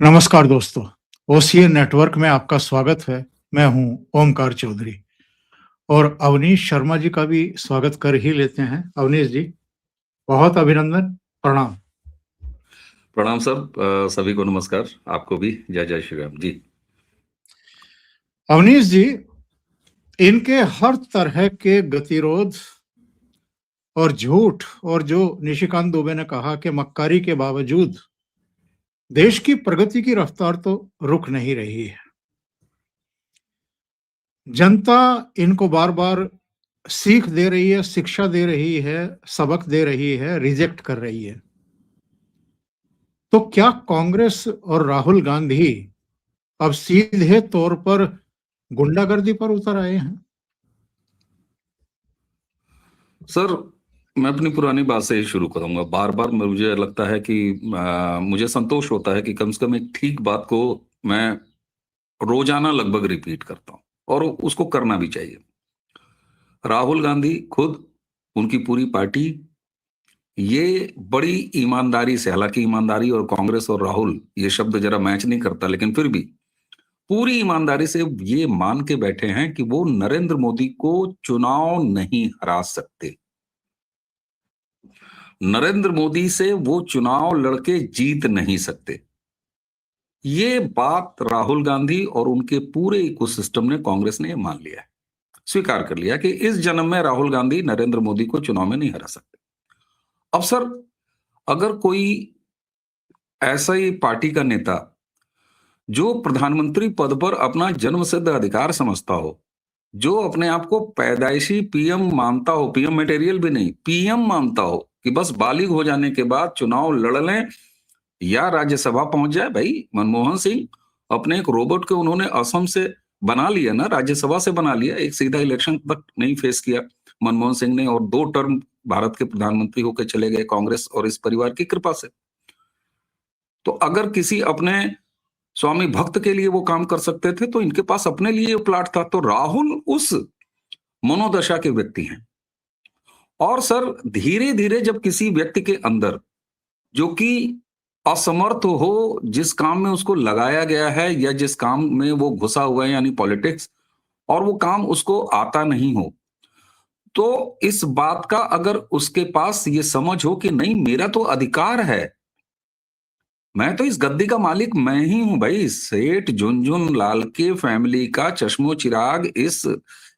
नमस्कार दोस्तों, OCA network में आपका स्वागत है। मैं हूं ओमकार चौधरी और अवनीश शर्मा जी का भी स्वागत कर ही लेते हैं। अवनीश जी, बहुत अभिनंदन, प्रणाम। प्रणाम सर। सभी को नमस्कार। आपको भी जय जय श्री राम जी। अवनीश जी, इनके हर तरह के गतिरोध और झूठ और जो निशिकांत दुबे ने कहा कि मक्कारी के बावजूद देश की प्रगति की रफ्तार तो रुक नहीं रही है। जनता इनको बार-बार सीख दे रही है, शिक्षा दे रही है, सबक दे रही है, रिजेक्ट कर रही है। तो क्या कांग्रेस और राहुल गांधी अब सीधे तौर पर गुंडागर्दी पर उतर आए हैं? सर, मैं अपनी पुरानी बात से ही शुरू करूंगा। बार बार मुझे लगता है कि मुझे संतोष होता है कि कम से कम एक ठीक बात को मैं रोजाना लगभग रिपीट करता हूं और उसको करना भी चाहिए। राहुल गांधी खुद, उनकी पूरी पार्टी ये बड़ी ईमानदारी से, हालांकि ईमानदारी और कांग्रेस और राहुल ये शब्द जरा मैच नहीं करता, लेकिन फिर भी पूरी ईमानदारी से ये मान के बैठे हैं कि वो नरेंद्र मोदी को चुनाव नहीं हरा सकते। नरेंद्र मोदी से वो चुनाव लड़के जीत नहीं सकते। ये बात राहुल गांधी और उनके पूरे इकोसिस्टम ने, कांग्रेस ने मान लिया है, स्वीकार कर लिया कि इस जन्म में राहुल गांधी नरेंद्र मोदी को चुनाव में नहीं हरा सकते। अब सर, अगर कोई ऐसा ही पार्टी का नेता जो प्रधानमंत्री पद पर अपना जन्मसिद्ध अधिकार समझता हो, जो अपने आप को पैदाइशी पीएम मानता हो, पीएम मटेरियल भी नहीं, पीएम मानता हो कि बस बालिग हो जाने के बाद चुनाव लड़ लें या राज्यसभा पहुंच जाए। भाई मनमोहन सिंह अपने एक रोबोट को उन्होंने असम से बना लिया ना, राज्यसभा से बना लिया, एक सीधा इलेक्शन तक नहीं फेस किया मनमोहन सिंह ने, और 2 टर्म भारत के प्रधानमंत्री होकर चले गए कांग्रेस और इस परिवार की कृपा से। तो अगर किसी अपने स्वामी भक्त के लिए वो काम कर सकते थे, तो इनके पास अपने लिए प्लाट था। तो राहुल उस मनोदशा के व्यक्ति हैं। और सर, धीरे धीरे जब किसी व्यक्ति के अंदर, जो कि असमर्थ हो जिस काम में उसको लगाया गया है या जिस काम में वो घुसा हुआ है, यानी पॉलिटिक्स, और वो काम उसको आता नहीं हो, तो इस बात का अगर उसके पास ये समझ हो कि नहीं, मेरा तो अधिकार है, मैं तो इस गद्दी का मालिक मैं ही हूं भाई, सेठ झुनझुन लाल के फैमिली का चश्मो चिराग इस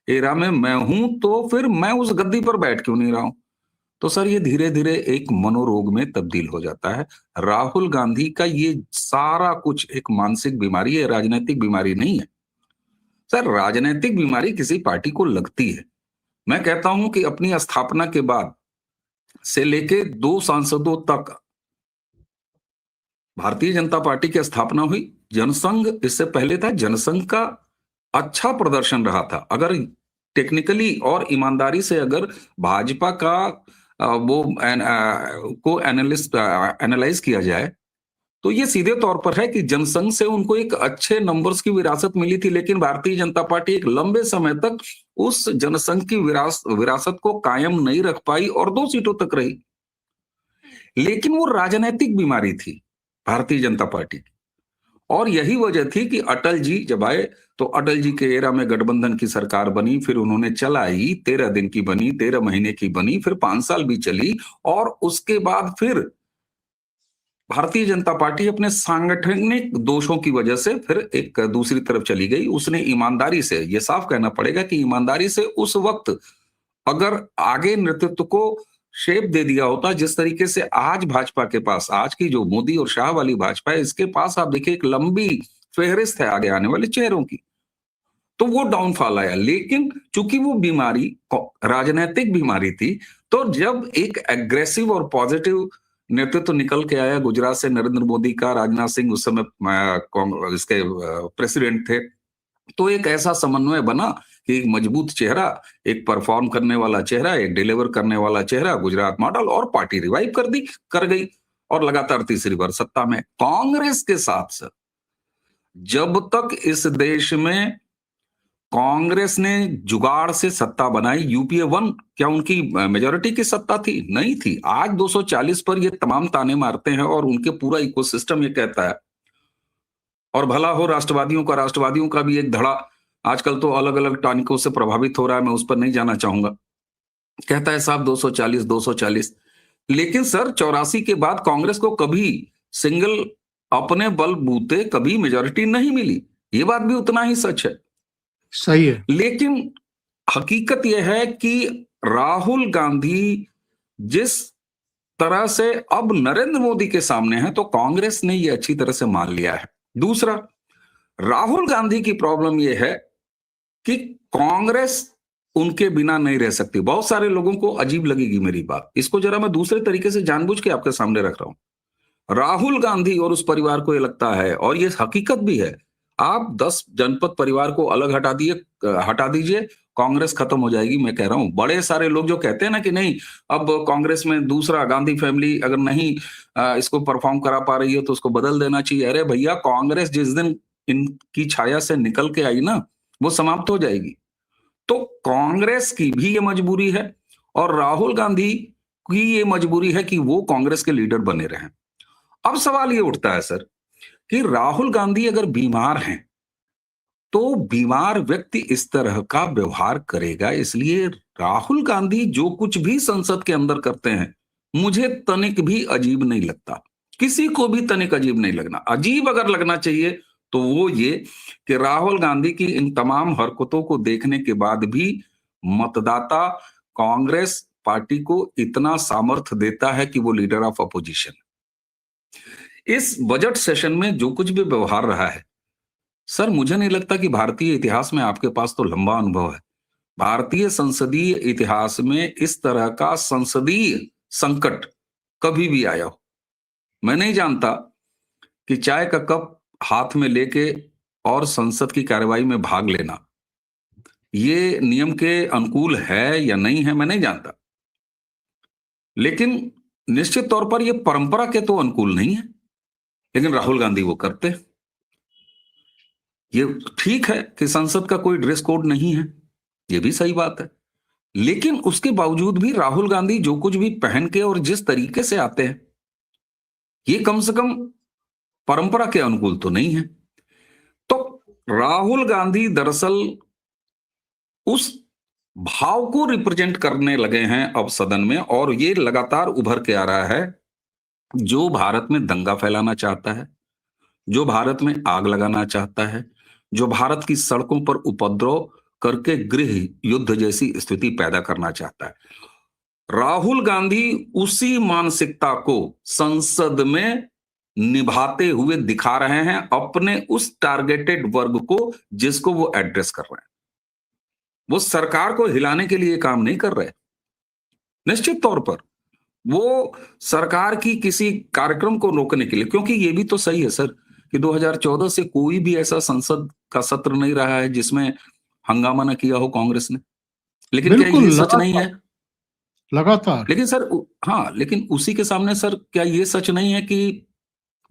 एरा में मैं हूं, तो फिर मैं उस गद्दी पर बैठ क्यों नहीं रहा हूं? तो सर, ये धीरे धीरे एक मनोरोग में तब्दील हो जाता है। राहुल गांधी का ये सारा कुछ एक मानसिक बीमारी है, राजनीतिक बीमारी नहीं है। सर, राजनीतिक बीमारी किसी पार्टी को लगती है। मैं कहता हूं कि अपनी स्थापना के बाद से लेके 2 सांसदों तक भारतीय जनता पार्टी की स्थापना हुई। जनसंघ इससे पहले था, जनसंघ का अच्छा प्रदर्शन रहा था। अगर टेक्निकली और ईमानदारी से अगर भाजपा का को एनालाइज किया जाए, तो ये सीधे तौर पर है कि जनसंघ से उनको एक अच्छे नंबर्स की विरासत मिली थी, लेकिन भारतीय जनता पार्टी एक लंबे समय तक उस जनसंघ की विरासत को कायम नहीं रख पाई और 2 सीटों तक रही। लेकिन वो राजनीतिक बीमारी थी भारतीय जनता पार्टी की, और यही वजह थी कि अटल जी जब आए, तो अटल जी के एरा में गठबंधन की सरकार बनी, फिर उन्होंने चलाई, 13 दिन की बनी, 13 महीने की बनी, फिर 5 साल भी चली, और उसके बाद फिर भारतीय जनता पार्टी अपने सांगठनिक दोषों की वजह से फिर एक दूसरी तरफ चली गई। उसने ईमानदारी से, ये साफ कहना पड़ेगा कि ईमानदारी से उस वक्त अगर आगे नेतृत्व को शेप दे दिया होता, जिस तरीके से आज भाजपा के पास, आज की जो मोदी और शाह वाली भाजपा है, इसके पास आप देखिए एक लंबी फेहरिस्त है आगे आने वाले चेहरों की, तो वो डाउनफॉल आया। लेकिन चूंकि वो बीमारी राजनीतिक बीमारी थी, तो जब एक एग्रेसिव और पॉजिटिव नेतृत्व निकल के आया गुजरात से, नरेंद्र मोदी का, राजनाथ सिंह उस समय इसके प्रेसिडेंट थे, तो एक ऐसा समन्वय बना कि एक मजबूत चेहरा, एक परफॉर्म करने वाला चेहरा, एक डिलीवर करने वाला चेहरा, गुजरात मॉडल, और पार्टी रिवाइव कर गई, और लगातार तीसरी बार सत्ता में। कांग्रेस के साथ जब तक इस देश में कांग्रेस ने जुगाड़ से सत्ता बनाई, यूपीए 1, क्या उनकी मेजोरिटी की सत्ता थी? नहीं थी। आज 240 पर ये तमाम ताने मारते हैं और उनके पूरा इकोसिस्टम ये कहता है और भला हो राष्ट्रवादियों का भी एक धड़ा आजकल तो अलग अलग टॉनिकों से प्रभावित हो रहा है, मैं उस पर नहीं जाना चाहूंगा। कहता है साहब 240 लेकिन सर 84 के बाद कांग्रेस को कभी सिंगल अपने बलबूते कभी मेजॉरिटी नहीं मिली, ये बात भी उतना ही सच है। सही है। लेकिन हकीकत यह है कि राहुल गांधी जिस तरह से अब नरेंद्र मोदी के सामने है, तो कांग्रेस ने ये अच्छी तरह से मान लिया है। दूसरा, राहुल गांधी की प्रॉब्लम यह है कि कांग्रेस उनके बिना नहीं रह सकती। बहुत सारे लोगों को अजीब लगेगी मेरी बात, इसको जरा मैं दूसरे तरीके से जानबूझ के आपके सामने रख रहा हूं। राहुल गांधी और उस परिवार को यह लगता है, और ये हकीकत भी है, आप 10 जनपद परिवार को अलग हटा दीजिए, कांग्रेस खत्म हो जाएगी। मैं कह रहा हूं, बड़े सारे लोग जो कहते हैं ना कि नहीं अब कांग्रेस में दूसरा गांधी फैमिली अगर नहीं इसको परफॉर्म करा पा रही है तो उसको बदल देना चाहिए। अरे भैया, कांग्रेस जिस दिन इनकी छाया से निकल के आई ना, वो समाप्त हो जाएगी। तो कांग्रेस की भी ये मजबूरी है और राहुल गांधी की ये मजबूरी है कि वो कांग्रेस के लीडर बने रहें। अब सवाल ये उठता है सर कि राहुल गांधी अगर बीमार हैं तो बीमार व्यक्ति इस तरह का व्यवहार करेगा, इसलिए राहुल गांधी जो कुछ भी संसद के अंदर करते हैं मुझे तनिक भी अजीब नहीं लगता, किसी को भी तनिक अजीब नहीं लगना। अजीब अगर लगना चाहिए तो वो ये कि राहुल गांधी की इन तमाम हरकतों को देखने के बाद भी मतदाता कांग्रेस पार्टी को इतना सामर्थ्य देता है कि वो लीडर ऑफ अपोजिशन। इस बजट सेशन में जो कुछ भी व्यवहार रहा है सर, मुझे नहीं लगता कि भारतीय इतिहास में, आपके पास तो लंबा अनुभव है, भारतीय संसदीय इतिहास में इस तरह का संसदीय संकट कभी भी आया हो। मैं नहीं जानता कि चाय का कप हाथ में लेके और संसद की कार्यवाही में भाग लेना ये नियम के अनुकूल है या नहीं है, मैं नहीं जानता, लेकिन निश्चित तौर पर यह परंपरा के तो अनुकूल नहीं है। लेकिन राहुल गांधी वो करते हैं। ये ठीक है कि संसद का कोई ड्रेस कोड नहीं है, ये भी सही बात है, लेकिन उसके बावजूद भी राहुल गांधी जो कुछ भी पहन के और जिस तरीके से आते हैं, ये कम से कम परंपरा के अनुकूल तो नहीं है। तो राहुल गांधी दरअसल उस भाव को रिप्रेजेंट करने लगे हैं अब सदन में, और ये लगातार उभर के आ रहा है। जो भारत में दंगा फैलाना चाहता है, जो भारत में आग लगाना चाहता है, जो भारत की सड़कों पर उपद्रव करके गृह युद्ध जैसी स्थिति पैदा करना चाहता है, राहुल गांधी उसी मानसिकता को संसद में निभाते हुए दिखा रहे हैं अपने उस टारगेटेड वर्ग को जिसको वो एड्रेस कर रहे हैं। वो सरकार को हिलाने के लिए काम नहीं कर रहे, निश्चित तौर पर वो सरकार की किसी कार्यक्रम को रोकने के लिए, क्योंकि ये भी तो सही है सर कि 2014 से कोई भी ऐसा संसद का सत्र नहीं रहा है जिसमें हंगामा न किया हो कांग्रेस ने। लेकिन क्या बिल्कुल ये सच नहीं है? लगातार। लेकिन सर हाँ, लेकिन उसी के सामने सर क्या ये सच नहीं है कि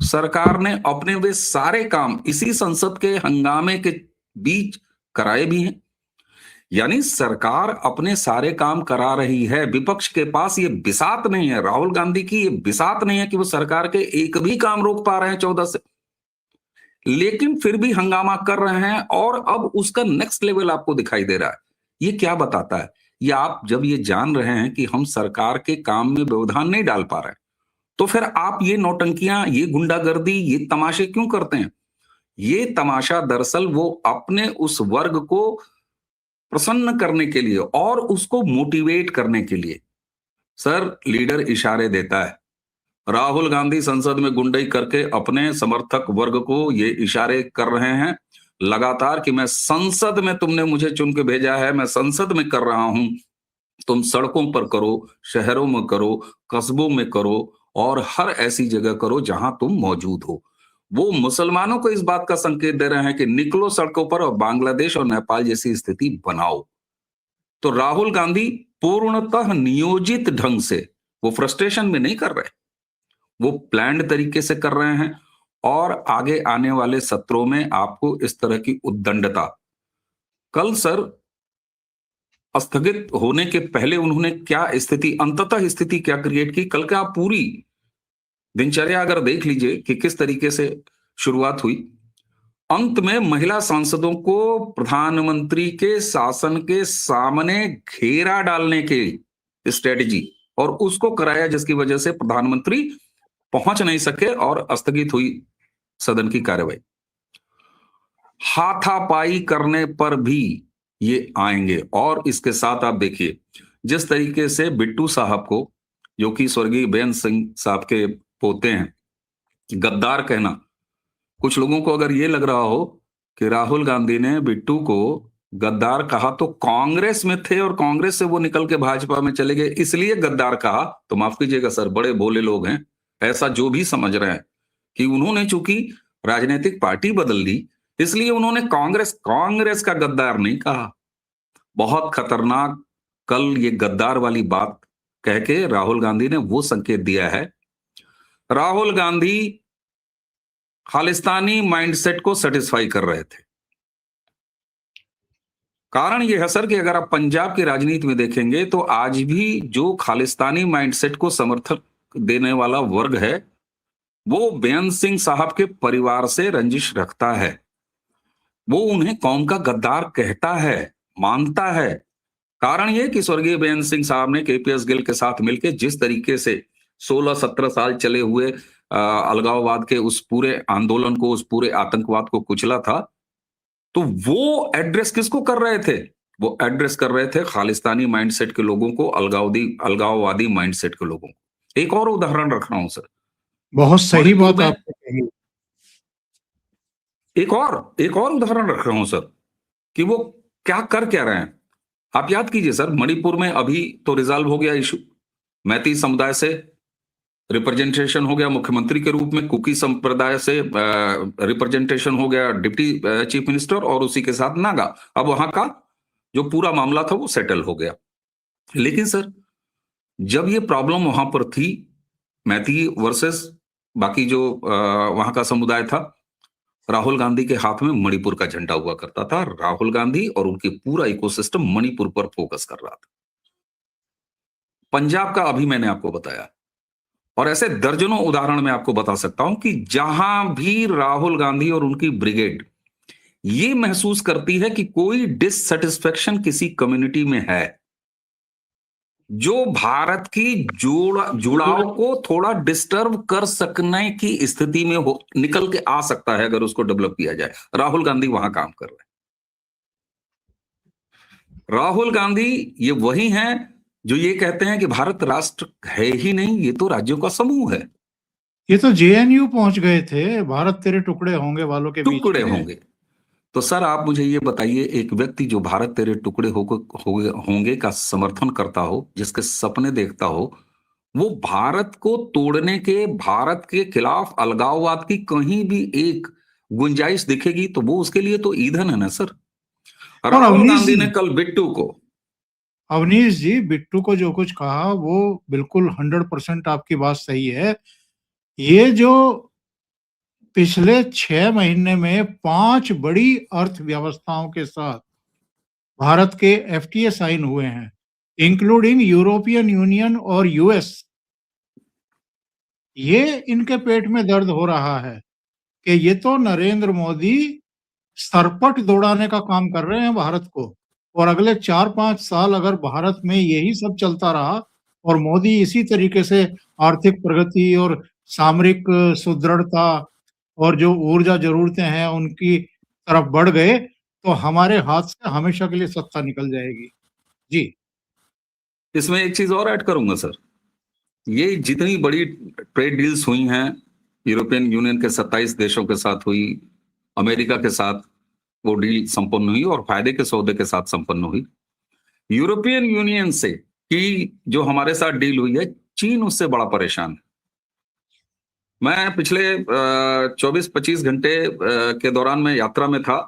सरकार ने अपने वे सारे काम इसी संसद के हंगामे के बीच कराए भी हैं? यानी सरकार अपने सारे काम करा रही है, विपक्ष के पास ये बिसात नहीं है, राहुल गांधी की ये बिसात नहीं है कि वो सरकार के एक भी काम रोक पा रहे हैं 14 से, लेकिन फिर भी हंगामा कर रहे हैं और अब उसका नेक्स्ट लेवल आपको दिखाई दे रहा है। ये क्या बताता है? ये आप जब ये जान रहे हैं कि हम सरकार के काम में व्यवधान नहीं डाल पा रहे, तो फिर आप ये नौटंकियां, ये गुंडागर्दी, ये तमाशे क्यों करते हैं? ये तमाशा दरअसल वो अपने उस वर्ग को प्रसन्न करने के लिए और उसको मोटिवेट करने के लिए। सर, लीडर इशारे देता है, राहुल गांधी संसद में गुंडई करके अपने समर्थक वर्ग को ये इशारे कर रहे हैं लगातार कि मैं संसद में, तुमने मुझे चुन के भेजा है, मैं संसद में कर रहा हूं, तुम सड़कों पर करो, शहरों में करो, कस्बों में करो और हर ऐसी जगह करो जहां तुम मौजूद हो। वो मुसलमानों को इस बात का संकेत दे रहे हैं कि निकलो सड़कों पर और बांग्लादेश और नेपाल जैसी स्थिति बनाओ। तो राहुल गांधी पूर्णतः नियोजित ढंग से, वो फ्रस्ट्रेशन में नहीं कर रहे, वो प्लान्ड तरीके से कर रहे हैं और आगे आने वाले सत्रों में आपको इस तरह की उद्दंडता, कल सर स्थगित होने के पहले उन्होंने क्या स्थिति, अंततः स्थिति क्या क्रिएट की, कल का आप पूरी दिनचर्या अगर देख लीजिए कि किस तरीके से शुरुआत हुई। अंत में महिला सांसदों को प्रधानमंत्री के शासन के सामने घेरा डालने की स्ट्रेटजी और उसको कराया, जिसकी वजह से प्रधानमंत्री पहुंच नहीं सके और स्थगित हुई सदन की कार्यवाही। हाथापाई करने पर भी ये आएंगे। और इसके साथ आप देखिए जिस तरीके से बिट्टू साहब को, जो कि स्वर्गीय बेअंत सिंह साहब के पोते हैं, गद्दार कहना, कुछ लोगों को अगर ये लग रहा हो कि राहुल गांधी ने बिट्टू को गद्दार कहा तो कांग्रेस में थे और कांग्रेस से वो निकल के भाजपा में चले गए इसलिए गद्दार कहा, तो माफ कीजिएगा सर, बड़े भोले लोग हैं ऐसा जो भी समझ रहे हैं कि उन्होंने चूंकि राजनीतिक पार्टी बदल दी इसलिए उन्होंने कांग्रेस का गद्दार नहीं कहा। बहुत खतरनाक कल ये गद्दार वाली बात कह के राहुल गांधी ने वो संकेत दिया है। राहुल गांधी खालिस्तानी माइंडसेट को सेटिस्फाई कर रहे थे। कारण यह है सर कि अगर आप पंजाब की राजनीति में देखेंगे तो आज भी जो खालिस्तानी माइंडसेट को समर्थन देने वाला वर्ग है वो बेअंत सिंह साहब के परिवार से रंजिश रखता है, वो उन्हें कौम का गद्दार कहता है, मानता है। कारण यह कि स्वर्गीय बेअंत सिंह साहब ने केपीएस गिल के साथ मिलकर जिस तरीके से 16-17 साल चले हुए अलगाववाद के उस पूरे आंदोलन को, उस पूरे आतंकवाद को कुचला था, तो वो एड्रेस किसको कर रहे थे? वो एड्रेस कर रहे थे खालिस्तानी माइंडसेट के लोगों को, अलगाववादी माइंडसेट के लोगों को। एक और उदाहरण रख रहा हूं सर, बहुत सही बात आपने कही। एक और उदाहरण रख रहा हूं सर कि वो क्या रहे हैं। आप याद कीजिए सर, मणिपुर में अभी तो रिजॉल्व हो गया इशू, मैती समुदाय से रिप्रेजेंटेशन हो गया मुख्यमंत्री के रूप में, कुकी संप्रदाय से रिप्रेजेंटेशन हो गया डिप्टी चीफ मिनिस्टर, और उसी के साथ नागा। अब वहां का जो पूरा मामला था वो सेटल हो गया। लेकिन सर जब ये प्रॉब्लम वहां पर थी, मैती वर्सेस बाकी जो वहां का समुदाय था, राहुल गांधी के हाथ में मणिपुर का झंडा हुआ करता था। राहुल गांधी और उनकी पूरा इकोसिस्टम मणिपुर पर फोकस कर रहा था। पंजाब का अभी मैंने आपको बताया, और ऐसे दर्जनों उदाहरण मैं आपको बता सकता हूं कि जहां भी राहुल गांधी और उनकी ब्रिगेड ये महसूस करती है कि कोई डिससेटिस्फेक्शन किसी कम्युनिटी में है, जो भारत की जुड़ाव को थोड़ा डिस्टर्ब कर सकने की स्थिति में निकल के आ सकता है, अगर उसको डेवलप किया जाए, राहुल गांधी वहां काम कर रहे हैं। राहुल गांधी ये वही हैं जो ये कहते हैं कि भारत राष्ट्र है ही नहीं, ये तो राज्यों का समूह है। ये तो जेएनयू पहुंच गए थे, भारत तेरे टुकड़े होंगे वालों के बीच टुकड़े होंगे। तो सर आप मुझे ये बताइए, एक व्यक्ति जो भारत तेरे टुकड़े होंगे का समर्थन करता हो, जिसके सपने देखता हो, वो भारत को तोड़ने के, भारत के खिलाफ अलगाववाद की कहीं भी एक गुंजाइश दिखेगी तो वो उसके लिए तो ईंधन है ना सर। राहुल गांधी ने कल बिट्टू को, अवनीश जी, बिट्टू को जो कुछ कहा वो बिल्कुल 100% आपकी बात सही है। ये जो पिछले 6 महीने में 5 बड़ी अर्थव्यवस्थाओं के साथ भारत के एफटीए साइन हुए हैं, इंक्लूडिंग यूरोपियन यूनियन और यूएस, ये इनके पेट में दर्द हो रहा है कि ये तो नरेंद्र मोदी सरपट दौड़ाने का काम कर रहे हैं भारत को, और अगले 4-5 साल अगर भारत में यही सब चलता रहा और मोदी इसी तरीके से आर्थिक प्रगति और सामरिक सुदृढ़ता और जो ऊर्जा जरूरतें हैं उनकी तरफ बढ़ गए, तो हमारे हाथ से हमेशा के लिए सत्ता निकल जाएगी। जी, इसमें एक चीज और ऐड करूंगा सर, ये जितनी बड़ी ट्रेड डील्स हुई हैं यूरोपियन यूनियन के 27 देशों के साथ हुई, अमेरिका के साथ वो डील संपन्न हुई और फायदे के सौदे के साथ संपन्न हुई। यूरोपियन यूनियन से की जो हमारे साथ डील हुई है, चीन उससे बड़ा परेशान है। मैं पिछले 24-25 घंटे के दौरान मैं यात्रा में था,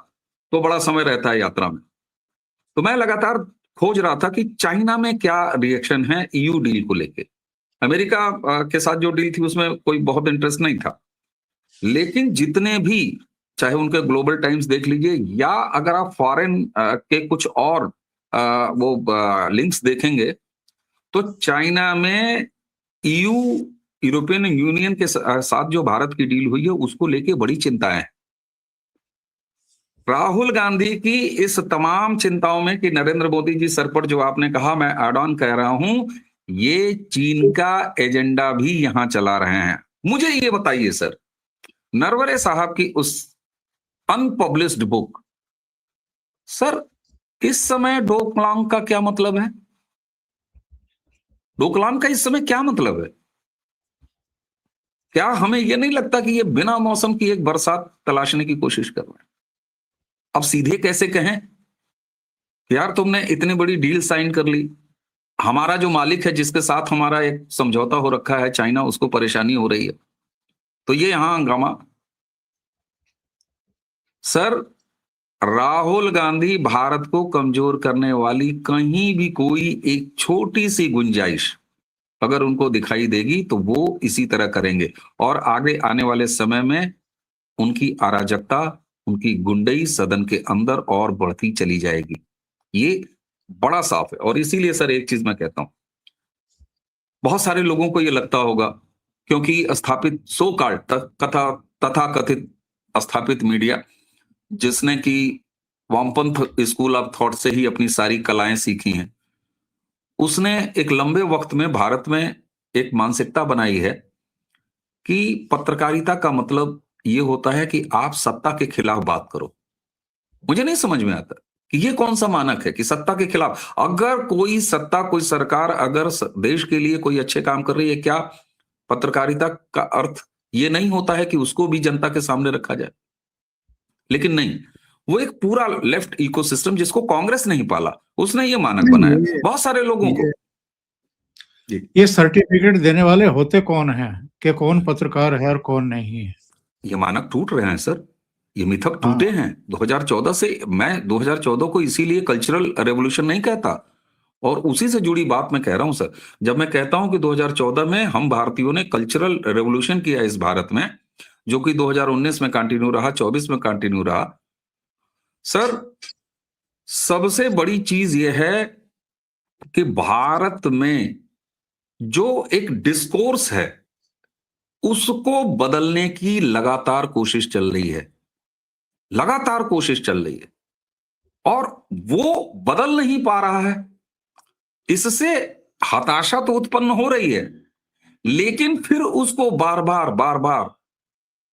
तो बड़ा समय रहता है यात्रा में, तो मैं लगातार खोज रहा था कि चाइना में क्या रिएक्शन है ईयू डील को लेके। अमेरिका के साथ जो डील थी उसमें कोई बहुत इंटरेस्ट नहीं था, लेकिन जितने भी, चाहे उनके ग्लोबल टाइम्स देख लीजिए या अगर आप फॉरेन के कुछ और वो लिंक्स देखेंगे, तो चाइना में ईयू, यूरोपियन यूनियन के साथ जो भारत की डील हुई है उसको लेके बड़ी चिंताएं हैं। राहुल गांधी की इस तमाम चिंताओं में कि नरेंद्र मोदी जी सर पर जो आपने कहा, मैं एड ऑन कह रहा हूं, ये चीन का एजेंडा भी यहां चला रहे हैं। मुझे ये बताइए सर, नरवरे साहब की उस अनपब्लिश्ड बुक, सर इस समय डोकलाम का क्या मतलब है? डोकलाम का इस समय क्या मतलब है? क्या हमें यह नहीं लगता कि ये बिना मौसम की एक बरसात तलाशने की कोशिश कर रहे हैं? अब सीधे कैसे कहें यार तुमने इतनी बड़ी डील साइन कर ली, हमारा जो मालिक है जिसके साथ हमारा एक समझौता हो रखा है चाइना, उसको परेशानी हो रही है, तो ये यहां हंगामा। सर राहुल गांधी भारत को कमजोर करने वाली कहीं भी कोई एक छोटी सी गुंजाइश अगर उनको दिखाई देगी तो वो इसी तरह करेंगे, और आगे आने वाले समय में उनकी अराजकता, उनकी गुंडई सदन के अंदर और बढ़ती चली जाएगी। ये बड़ा साफ है। और इसीलिए सर एक चीज मैं कहता हूं, बहुत सारे लोगों को ये लगता होगा क्योंकि स्थापित सो कॉल्ड कथा तथा कथित स्थापित मीडिया जिसने कि वामपंथ स्कूल ऑफ थॉट से ही अपनी सारी कलाएं सीखी हैं, उसने एक लंबे वक्त में भारत में एक मानसिकता बनाई है कि पत्रकारिता का मतलब ये होता है कि आप सत्ता के खिलाफ बात करो। मुझे नहीं समझ में आता कि ये कौन सा मानक है कि सत्ता के खिलाफ, अगर कोई सत्ता, कोई सरकार अगर देश के लिए कोई अच्छे काम कर रही है, क्या पत्रकारिता का अर्थ ये नहीं होता है कि उसको भी जनता के सामने रखा जाए? लेकिन नहीं, वो एक पूरा लेफ्ट इकोसिस्टम जिसको कांग्रेस नहीं पाला, उसने ये मानक बनाया नहीं, बहुत सारे लोगों को। ये सर्टिफिकेट देने वाले होते कौन हैं कि कौन पत्रकार है और कौन नहीं है? ये मानक टूट रहे हैं सर, ये मिथक हाँ। टूटे हैं 2014 से। मैं 2014 को इसीलिए कल्चरल रेवोल्यूशन नहीं कहता, और उसी से जुड़ी बात मैं कह रहा हूं सर। जब मैं कहता हूं कि 2014 में हम भारतीयों ने कल्चरल रेवोल्यूशन किया इस भारत में, जो कि 2019 में कंटिन्यू रहा, 24 में कंटिन्यू रहा, सर सबसे बड़ी चीज यह है कि भारत में जो एक डिस्कोर्स है उसको बदलने की लगातार कोशिश चल रही है, लगातार कोशिश चल रही है, और वो बदल नहीं पा रहा है। इससे हताशा तो उत्पन्न हो रही है, लेकिन फिर उसको बार बार बार बार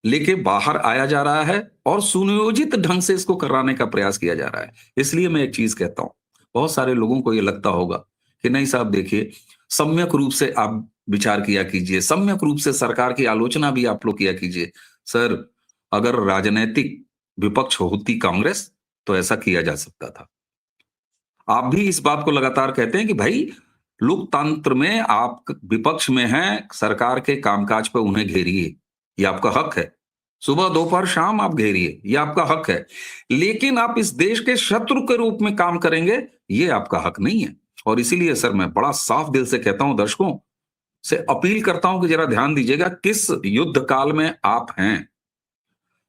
लेके बाहर आया जा रहा है और सुनियोजित ढंग से इसको कराने का प्रयास किया जा रहा है। इसलिए मैं एक चीज कहता हूं, बहुत सारे लोगों को यह लगता होगा कि नहीं साहब देखिए, सम्यक रूप से आप विचार किया कीजिए, सम्यक रूप से सरकार की आलोचना भी आप लोग किया कीजिए। सर अगर राजनीतिक विपक्ष होती कांग्रेस तो ऐसा किया जा सकता था। आप भी इस बात को लगातार कहते हैं कि भाई लोकतंत्र में आप विपक्ष में हैं, सरकार के कामकाज पर उन्हें घेरिए, ये आपका हक है। सुबह दोपहर शाम आप घेरिए, ये आपका हक है। लेकिन आप इस देश के शत्रु के रूप में काम करेंगे, ये आपका हक नहीं है। और इसीलिए सर मैं बड़ा साफ दिल से कहता हूं, दर्शकों से अपील करता हूं कि जरा ध्यान दीजिएगा किस युद्ध काल में आप हैं।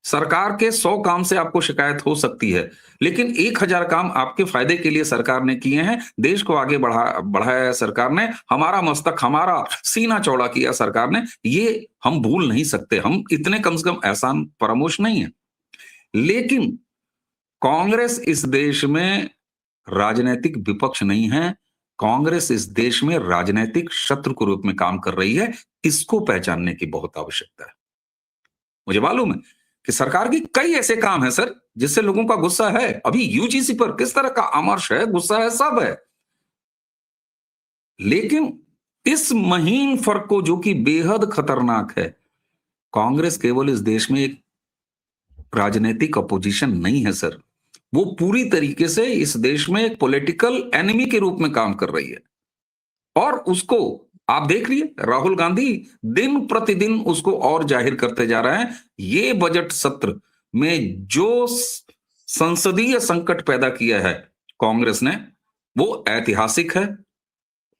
सरकार के 100 काम से आपको शिकायत हो सकती है, लेकिन 1000 काम आपके फायदे के लिए सरकार ने किए हैं, देश को आगे बढ़ाया है सरकार ने, हमारा मस्तक, हमारा सीना चौड़ा किया सरकार ने, ये हम भूल नहीं सकते। हम इतने कम से कम एहसान फरामोश नहीं है। लेकिन कांग्रेस इस देश में राजनीतिक विपक्ष नहीं है, कांग्रेस इस देश में राजनीतिक शत्रु के रूप में काम कर रही है। इसको पहचानने की बहुत आवश्यकता है। मुझे मालूम है कि सरकार की कई ऐसे काम हैं सर जिससे लोगों का गुस्सा है। अभी यूजीसी पर किस तरह का आमर्श है, गुस्सा है, सब है। लेकिन इस महीन फर्क को, जो कि बेहद खतरनाक है, कांग्रेस केवल इस देश में एक राजनीतिक अपोजिशन नहीं है सर, वो पूरी तरीके से इस देश में एक पॉलिटिकल एनिमी के रूप में काम कर रही है। और उसको आप देख लिए, राहुल गांधी दिन प्रतिदिन उसको और जाहिर करते जा रहे हैं। ये बजट सत्र में जो संसदीय संकट पैदा किया है कांग्रेस ने, वो ऐतिहासिक है,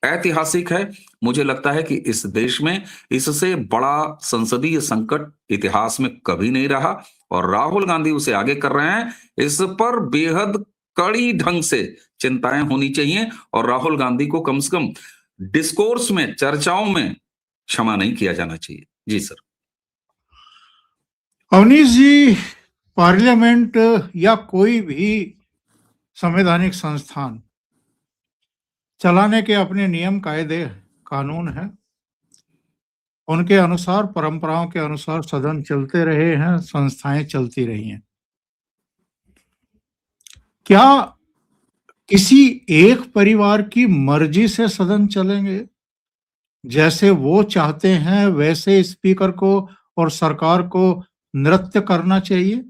ऐतिहासिक है। मुझे लगता है कि इस देश में इससे बड़ा संसदीय संकट इतिहास में कभी नहीं रहा, और राहुल गांधी उसे आगे कर रहे हैं। इस पर बेहद कड़ी ढंग से चिंताएं होनी चाहिए, और राहुल गांधी को कम से कम डिस्कोर्स में, चर्चाओं में क्षमा नहीं किया जाना चाहिए। जी सर। अवनीश जी, पार्लियामेंट या कोई भी संवैधानिक संस्थान चलाने के अपने नियम, कायदे, कानून हैं। उनके अनुसार, परंपराओं के अनुसार सदन चलते रहे हैं, संस्थाएं चलती रही हैं। क्या किसी एक परिवार की मर्जी से सदन चलेंगे? जैसे वो चाहते हैं वैसे स्पीकर को और सरकार को नृत्य करना चाहिए?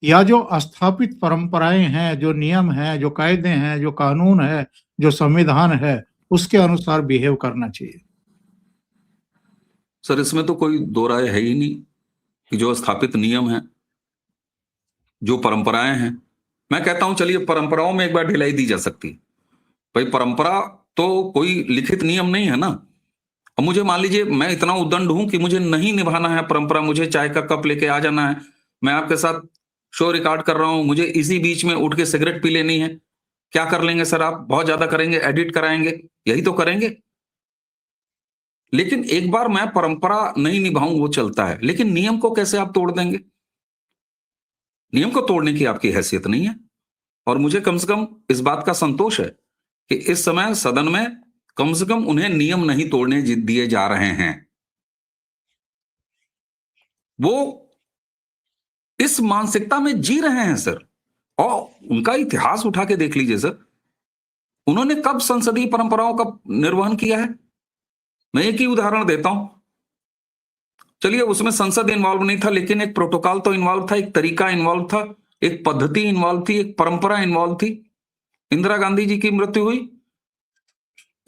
या जो स्थापित परंपराएं हैं, जो नियम हैं, जो कायदे हैं, जो कानून है, जो संविधान है, उसके अनुसार बिहेव करना चाहिए? सर, इसमें तो कोई दो राय है ही नहीं कि जो स्थापित नियम है, जो परंपराएं हैं, मैं कहता हूं चलिए परंपराओं में एक बार ढिलाई दी जा सकती है। भाई परंपरा तो कोई लिखित नियम नहीं है ना। अब मुझे मान लीजिए मैं इतना उद्दंड हूं कि मुझे नहीं निभाना है परंपरा, मुझे चाय का कप लेके आ जाना है, मैं आपके साथ शो रिकॉर्ड कर रहा हूं, मुझे इसी बीच में उठ के सिगरेट पी लेनी है। क्या कर लेंगे सर आप? बहुत ज्यादा करेंगे, एडिट कराएंगे, यही तो करेंगे। लेकिन एक बार मैं परंपरा नहीं निभाऊं वो चलता है, लेकिन नियम को कैसे आप तोड़ देंगे? नियम को तोड़ने की आपकी हैसियत नहीं है। और मुझे कम से कम इस बात का संतोष है कि इस समय सदन में कम से कम उन्हें नियम नहीं तोड़ने दिए जा रहे हैं। वो इस मानसिकता में जी रहे हैं सर। और उनका इतिहास उठा के देख लीजिए सर, उन्होंने कब संसदीय परंपराओं का निर्वहन किया है? मैं एक ही उदाहरण देता हूं। चलिए उसमें संसद इन्वॉल्व नहीं था, लेकिन एक प्रोटोकॉल तो इन्वॉल्व था, एक तरीका इन्वॉल्व था, एक पद्धति इन्वॉल्व थी, एक परंपरा इन्वॉल्व थी। इंदिरा गांधी जी की मृत्यु हुई,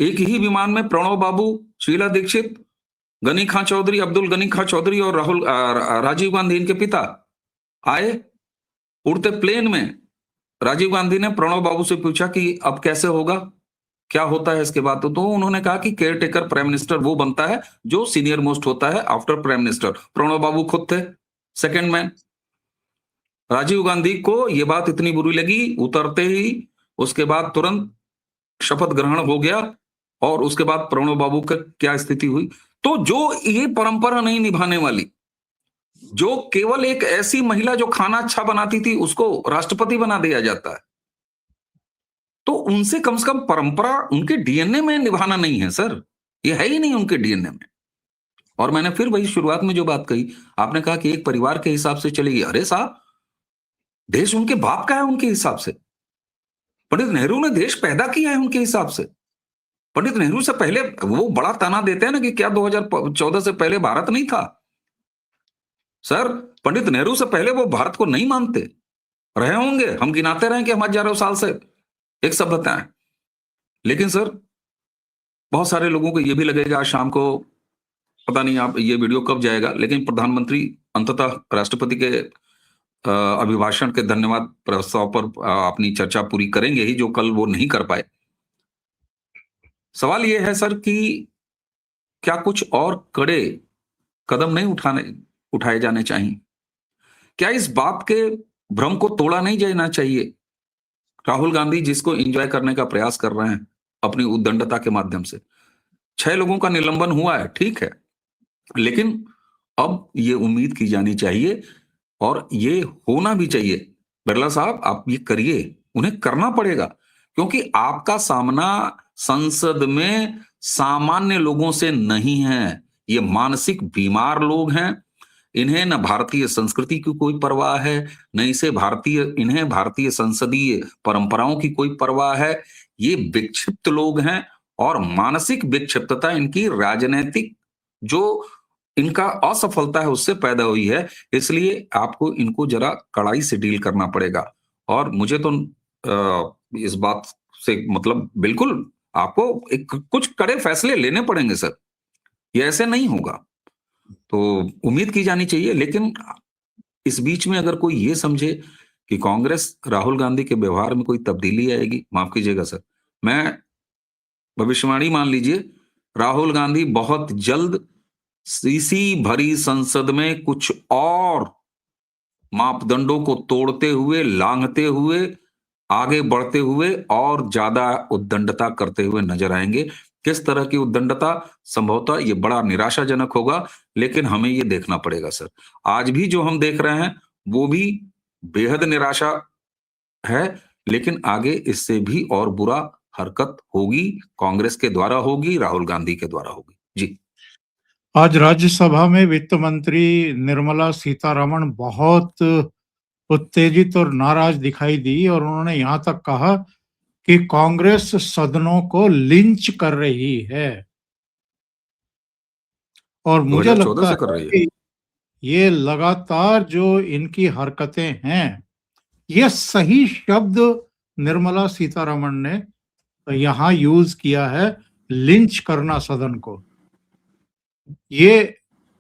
एक ही विमान में प्रणव बाबू, शीला दीक्षित, गनी खां चौधरी, अब्दुल गनी खां चौधरी और राजीव गांधी इनके पिता आए। उड़ते प्लेन में राजीव गांधी ने प्रणव बाबू से पूछा कि अब कैसे होगा, क्या होता है इसके बाद? तो उन्होंने कहा कि केयर टेकर प्राइम मिनिस्टर वो बनता है जो सीनियर मोस्ट होता है आफ्टर प्राइम मिनिस्टर। प्रणव बाबू खुद थे सेकंड मैन। राजीव गांधी को यह बात इतनी बुरी लगी, उतरते ही उसके बाद तुरंत शपथ ग्रहण हो गया। और उसके बाद प्रणव बाबू का क्या स्थिति हुई? तो जो ये परंपरा नहीं निभाने वाली, जो केवल एक ऐसी महिला जो खाना अच्छा बनाती थी उसको राष्ट्रपति बना दिया जाता है, तो उनसे कम से कम परंपरा उनके डीएनए में निभाना नहीं है सर, ये है ही नहीं उनके डीएनए में। और मैंने फिर वही शुरुआत में जो बात कही, आपने कहा कि एक परिवार के हिसाब से चलेगी। अरे साहब, देश उनके बाप का है उनके हिसाब से। पंडित नेहरू ने देश पैदा किया है उनके हिसाब से। पंडित नेहरू से पहले वो बड़ा ताना देते हैं ना कि क्या 2014 से पहले भारत नहीं था? सर, पंडित नेहरू से पहले वो भारत को नहीं मानते रहे होंगे, हम गिनाते रहे कि हम हजारों साल से एक सभ्यता है। लेकिन सर, बहुत सारे लोगों को ये भी लगेगा आज शाम को, पता नहीं आप ये वीडियो कब जाएगा, लेकिन प्रधानमंत्री अंततः राष्ट्रपति के अभिभाषण के धन्यवाद प्रस्ताव पर अपनी चर्चा पूरी करेंगे ही, जो कल वो नहीं कर पाए। सवाल ये है सर कि क्या कुछ और कड़े कदम नहीं उठाए जाने चाहिए? क्या इस बात के भ्रम को तोड़ा नहीं जाना चाहिए? राहुल गांधी जिसको एंजॉय करने का प्रयास कर रहे हैं अपनी उद्दंडता के माध्यम से, 6 लोगों का निलंबन हुआ है, ठीक है, लेकिन अब ये उम्मीद की जानी चाहिए और ये होना भी चाहिए। बिरला साहब, आप ये करिए, उन्हें करना पड़ेगा, क्योंकि आपका सामना संसद में सामान्य लोगों से नहीं है। ये मानसिक बीमार लोग हैं। इन्हें न भारतीय संस्कृति की कोई परवाह है, न इन्हें भारतीय संसदीय परंपराओं की कोई परवाह है। ये विक्षिप्त लोग हैं और मानसिक विक्षिप्तता इनकी राजनीतिक जो इनका असफलता है उससे पैदा हुई है। इसलिए आपको इनको जरा कड़ाई से डील करना पड़ेगा। और मुझे तो इस बात से मतलब बिल्कुल आपको कुछ कड़े फैसले लेने पड़ेंगे सर, ये ऐसे नहीं होगा। तो उम्मीद की जानी चाहिए, लेकिन इस बीच में अगर कोई ये समझे कि कांग्रेस राहुल गांधी के व्यवहार में कोई तब्दीली आएगी, माफ कीजिएगा सर, मैं भविष्यवाणी मान लीजिए, राहुल गांधी बहुत जल्द इसी भरी संसद में कुछ और मापदंडों को तोड़ते हुए, लांघते हुए, आगे बढ़ते हुए और ज्यादा उद्दंडता करते हुए नजर आएंगे। किस तरह की उद्दंडता, संभवतः ये बड़ा निराशाजनक होगा, लेकिन हमें ये देखना पड़ेगा सर। आज भी जो हम देख रहे हैं वो भी बेहद निराशा है, लेकिन आगे इससे भी और बुरा हरकत होगी, कांग्रेस के द्वारा होगी, राहुल गांधी के द्वारा होगी। जी। आज राज्यसभा में वित्त मंत्री निर्मला सीतारमण बहुत उत्तेजित और नाराज दिखाई दी और उन्होंने यहां तक कहा कि कांग्रेस सदनों को लिंच कर रही है। और मुझे 2014 लगता से कर है रही है। कि ये लगातार जो इनकी हरकतें हैं, ये सही शब्द निर्मला सीतारमण ने यहाँ यूज किया है, लिंच करना सदन को। ये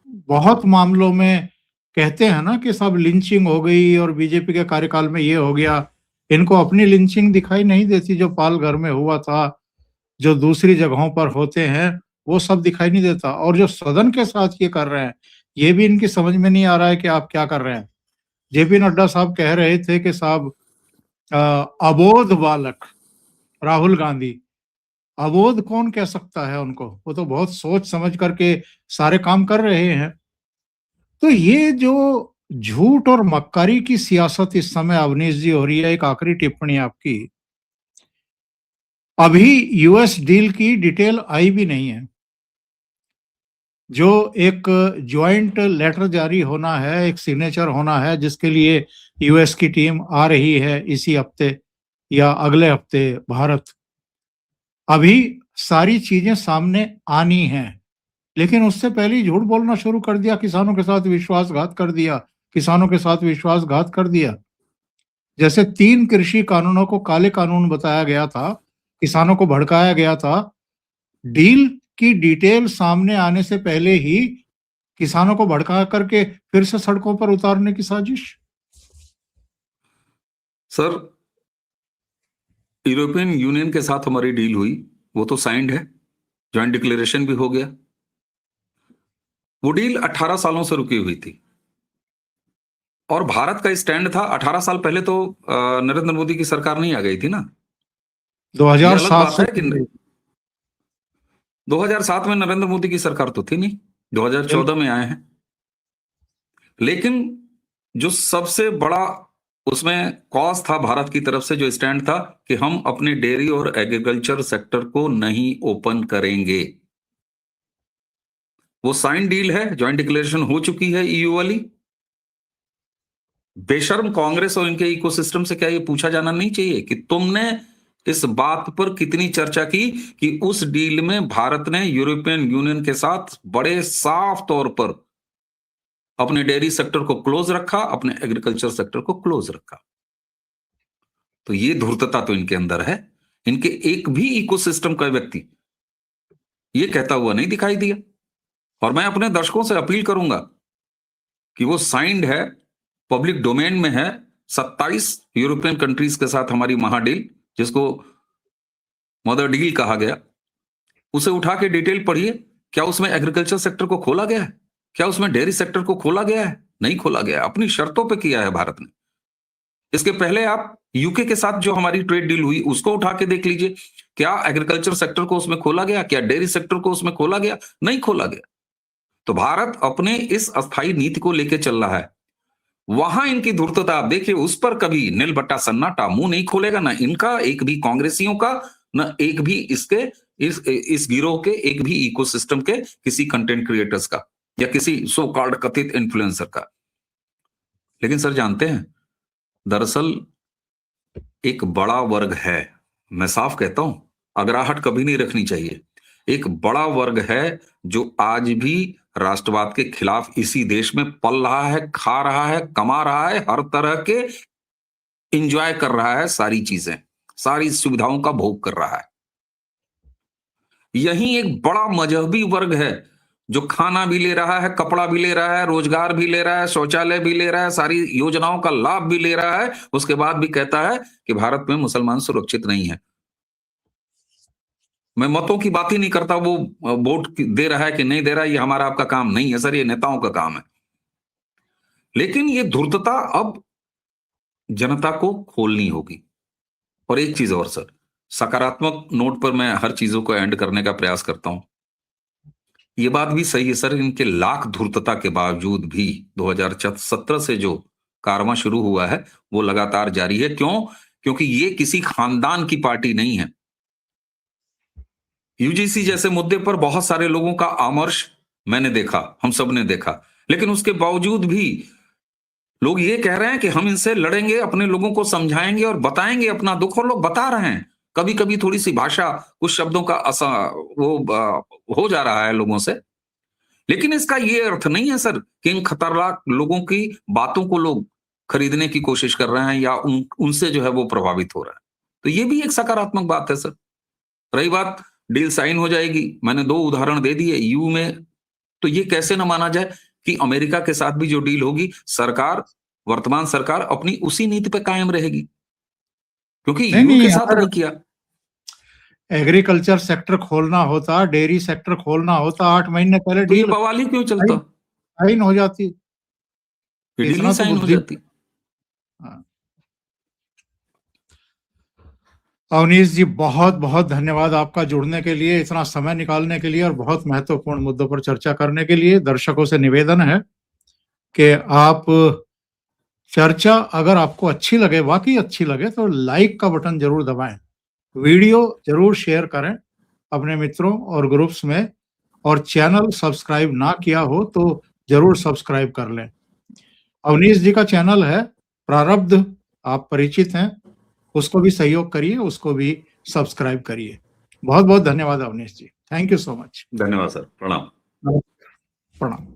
बहुत मामलों में कहते हैं ना कि सब लिंचिंग हो गई और बीजेपी के कार्यकाल में ये हो गया। इनको अपनी लिंचिंग दिखाई नहीं देती, जो पालघर में हुआ था, जो दूसरी जगहों पर होते हैं, वो सब दिखाई नहीं देता। और जो सदन के साथ ये कर रहे हैं, ये भी इनकी समझ में नहीं आ रहा है कि आप क्या कर रहे हैं। जेपी नड्डा साहब कह रहे थे कि साहब अबोध बालक राहुल गांधी, अबोध कौन कह सकता है उनको? वो तो बहुत सोच समझ करके सारे काम कर रहे हैं। तो ये जो झूठ और मक्कारी की सियासत इस समय अवनीश जी हो रही है, एक आखिरी टिप्पणी आपकी। अभी यूएस डील की डिटेल आई भी नहीं है। जो एक ज्वाइंट लेटर जारी होना है, एक सिग्नेचर होना है, जिसके लिए यूएस की टीम आ रही है इसी हफ्ते या अगले हफ्ते भारत। अभी सारी चीजें सामने आनी हैं, लेकिन उससे पहले ही झूठ बोलना शुरू कर दिया, किसानों के साथ विश्वासघात कर दिया, किसानों के साथ विश्वासघात कर दिया। जैसे 3 कृषि कानूनों को काले कानून बताया गया था, किसानों को भड़काया गया था। डील की डिटेल सामने आने से पहले ही किसानों को भड़का करके फिर से सड़कों पर उतारने की साजिश। सर, यूरोपियन यूनियन के साथ हमारी डील हुई, वो तो साइंड है, जॉइंट डिक्लेरेशन भी हो गया। वो डील 18 सालों से रुकी हुई थी और भारत का स्टैंड था। 18 साल पहले तो नरेंद्र मोदी की सरकार नहीं आ गई थी ना। ये अलग 2007 बात से है कि 2007 में नरेंद्र मोदी की सरकार तो थी नहीं, 2014 में आए हैं। लेकिन जो सबसे बड़ा उसमें कॉज था भारत की तरफ से, जो स्टैंड था कि हम अपने डेयरी और एग्रीकल्चर सेक्टर को नहीं ओपन करेंगे। वो साइन डील है, जॉइंट डिक्लेरेशन हो चुकी है ईयू वाली। बेशर्म कांग्रेस और इनके इकोसिस्टम से क्या ये पूछा जाना नहीं चाहिए कि तुमने इस बात पर कितनी चर्चा की कि उस डील में भारत ने यूरोपियन यूनियन के साथ बड़े साफ तौर पर अपने डेयरी सेक्टर को क्लोज रखा, अपने एग्रीकल्चर सेक्टर को क्लोज रखा। तो ये धूर्तता तो इनके अंदर है। इनके एक भी इकोसिस्टम का व्यक्ति ये कहता हुआ नहीं दिखाई दिया। और मैं अपने दर्शकों से अपील करूंगा कि वो साइंड है, पब्लिक डोमेन में है, 27 यूरोपियन कंट्रीज के साथ हमारी महाडील, जिसको मदर डील कहा गया, उसे उठा के डिटेल पढ़िए। क्या उसमें एग्रीकल्चर सेक्टर को खोला गया है? क्या उसमें डेयरी सेक्टर को खोला गया है? नहीं खोला गया। अपनी शर्तों पे किया है भारत ने। इसके पहले आप यूके के साथ जो हमारी ट्रेड डील हुई उसको उठा के देख लीजिए। क्या एग्रीकल्चर सेक्टर को उसमें खोला गया? क्या डेयरी सेक्टर को उसमें खोला गया? नहीं खोला गया। तो भारत अपने इस अस्थायी नीति को लेकर चल रहा है। वहां इनकी धूर्तता आप देखिए, उस पर कभी नील बट्टा सन्नाटा, मुंह नहीं खोलेगा ना इनका, एक भी कांग्रेसियों का, ना एक भी इसके इस गिरोह के, एक भी इकोसिस्टम के किसी कंटेंट क्रिएटर्स का या किसी सो कॉल्ड कथित इन्फ्लुएंसर का। लेकिन सर जानते हैं, दरअसल एक बड़ा वर्ग है, मैं साफ कहता हूं, अगराहट कभी नहीं रखनी चाहिए। एक बड़ा वर्ग है जो आज भी राष्ट्रवाद के खिलाफ इसी देश में पल रहा है, खा रहा है, कमा रहा है, हर तरह के एंजॉय कर रहा है, सारी चीजें, सारी सुविधाओं का भोग कर रहा है। यही एक बड़ा मजहबी वर्ग है जो खाना भी ले रहा है, कपड़ा भी ले रहा है, रोजगार भी ले रहा है, शौचालय भी ले रहा है, सारी योजनाओं का लाभ भी ले रहा है, उसके बाद भी कहता है कि भारत में मुसलमान सुरक्षित नहीं है। मैं मतों की बात ही नहीं करता, वो वोट दे रहा है कि नहीं दे रहा है, ये हमारा आपका काम नहीं है सर, ये नेताओं का काम है। लेकिन ये धूर्तता अब जनता को खोलनी होगी। और एक चीज और सर, सकारात्मक नोट पर मैं हर चीजों को एंड करने का प्रयास करता हूं। ये बात भी सही है सर, इनके लाख धूर्तता के बावजूद भी 2017 से जो कारवां शुरू हुआ है वो लगातार जारी है। क्यों? क्योंकि ये किसी खानदान की पार्टी नहीं है। यूजीसी जैसे मुद्दे पर बहुत सारे लोगों का आमर्श मैंने देखा, हम सब ने देखा, लेकिन उसके बावजूद भी लोग ये कह रहे हैं कि हम इनसे लड़ेंगे, अपने लोगों को समझाएंगे और बताएंगे अपना दुख, और लोग बता रहे हैं। कभी-कभी थोड़ी सी भाषा, कुछ शब्दों का हो जा रहा है लोगों से, लेकिन इसका ये अर्थ नहीं है सर कि इन खतरनाक लोगों की बातों को लोग खरीदने की कोशिश कर रहे हैं या उनसे जो है वो प्रभावित हो रहा है। तो ये भी एक सकारात्मक बात है सर। रही बात डील साइन हो जाएगी, मैंने 2 उदाहरण दे दिए ईयू में, तो ये कैसे न माना जाए कि अमेरिका के साथ भी जो डील होगी, वर्तमान सरकार अपनी उसी नीति पे कायम रहेगी, क्योंकि नहीं, यूयू के नहीं, साथ अगर नहीं किया। एग्रीकल्चर सेक्टर खोलना होता, डेयरी सेक्टर खोलना होता, 8 महीने पहले तो ये डील बवाल ही क्यों चलता? साइन साइन हो जाती। ये डील इतना ही तो साइन हो बुद्धि। जाती। हाँ। अवनीश जी, बहुत बहुत धन्यवाद आपका जुड़ने के लिए, इतना समय निकालने के लिए और बहुत महत्वपूर्ण मुद्दों पर चर्चा करने के लिए। दर्शकों से निवेदन है कि आप चर्चा अगर आपको अच्छी लगे, वाकई अच्छी लगे, तो लाइक का बटन जरूर दबाएं, वीडियो जरूर शेयर करें अपने मित्रों और ग्रुप्स में, और चैनल सब्सक्राइब ना किया हो तो जरूर सब्सक्राइब कर लें। अवनीश जी का चैनल है प्रारब्ध, आप परिचित हैं, उसको भी सहयोग करिए, उसको भी सब्सक्राइब करिए। बहुत बहुत धन्यवाद अवनीश जी, थैंक यू सो मच। धन्यवाद सर, प्रणाम। प्रणाम।